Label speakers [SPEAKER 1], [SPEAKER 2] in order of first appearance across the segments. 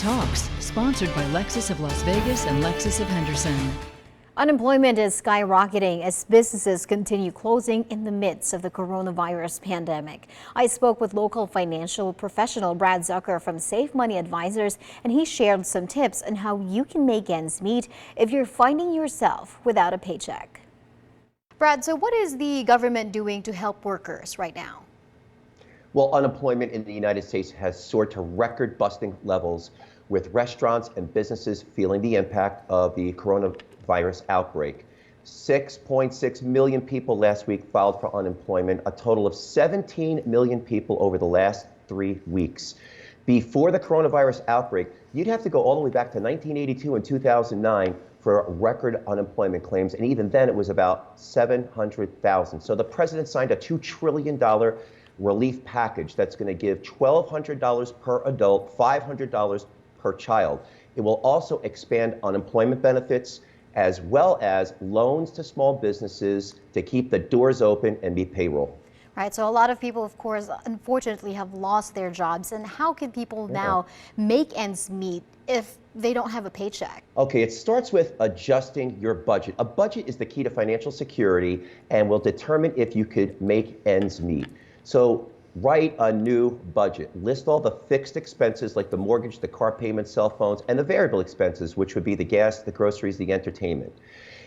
[SPEAKER 1] Talks, sponsored by Lexus of Las Vegas and Lexus of Henderson.
[SPEAKER 2] Unemployment is skyrocketing as businesses continue closing in the midst of the coronavirus pandemic. I spoke with local financial professional Brad Zucker from Safe Money Advisors, and he shared some tips on how you can make ends meet if you're finding yourself without a paycheck. Brad, so what is the government doing to help workers right now?
[SPEAKER 3] Well, unemployment in the United States has soared to record-busting levels, with restaurants and businesses feeling the impact of the coronavirus outbreak. 6.6 million people last week filed for unemployment, a total of 17 million people over the last 3 weeks. Before the coronavirus outbreak, you'd have to go all the way back to 1982 and 2009 for record unemployment claims, and even then it was about 700,000. So the president signed a $2 trillion relief package that's going to give $1,200 per adult, $500 per child. It will also expand unemployment benefits as well as loans to small businesses to keep the doors open and be payroll.
[SPEAKER 2] Right, so a lot of people, of course, unfortunately have lost their jobs. And how can people now make ends meet if they don't have a paycheck?
[SPEAKER 3] Okay, it starts with adjusting your budget. A budget is the key to financial security and will determine if you could make ends meet. So write a new budget. List all the fixed expenses like the mortgage, the car payment, cell phones, and the variable expenses, which would be the gas, the groceries, the entertainment.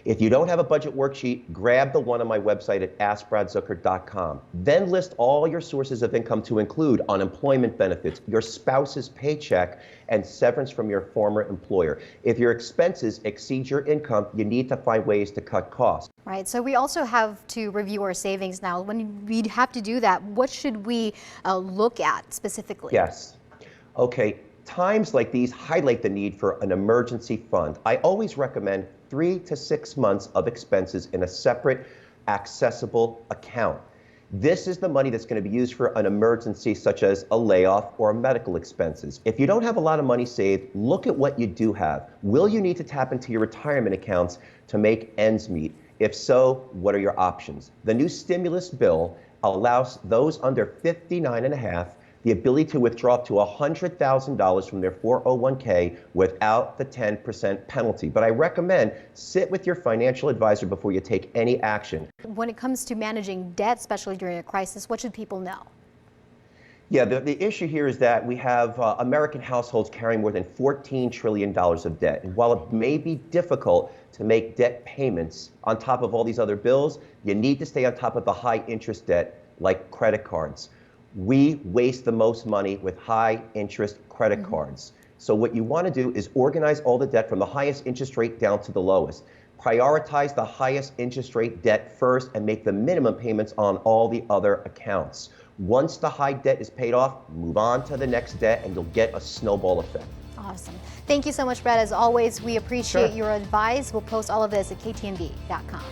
[SPEAKER 3] If you don't have a budget worksheet, grab the one on my website at askbradzucker.com. Then list all your sources of income to include unemployment benefits, your spouse's paycheck, and severance from your former employer. If your expenses exceed your income, you need to find ways to cut costs.
[SPEAKER 2] Right, so we also have to review our savings now. When we have to do that, what should we look at specifically?
[SPEAKER 3] Yes. Okay, times like these highlight the need for an emergency fund. I always recommend 3 to 6 months of expenses in a separate, accessible account. This is the money that's going to be used for an emergency such as a layoff or medical expenses. If you don't have a lot of money saved, look at what you do have. Will you need to tap into your retirement accounts to make ends meet? If so, what are your options? The new stimulus bill allows those under 59 and a half the ability to withdraw up to $100,000 from their 401k without the 10% penalty. But I recommend sit with your financial advisor before you take any action.
[SPEAKER 2] When it comes to managing debt, especially during a crisis, what should people know?
[SPEAKER 3] Yeah, the issue here is that we have American households carrying more than $14 trillion of debt. And while it may be difficult to make debt payments on top of all these other bills, you need to stay on top of the high interest debt like credit cards. We waste the most money with high interest credit cards. So what you want to do is organize all the debt from the highest interest rate down to the lowest. Prioritize the highest interest rate debt first and make the minimum payments on all the other accounts. Once the high debt is paid off, move on to the next debt and you'll get a snowball effect.
[SPEAKER 2] Awesome. Thank you so much, Brad. As always, we appreciate your advice. We'll post all of this at KTNV.com.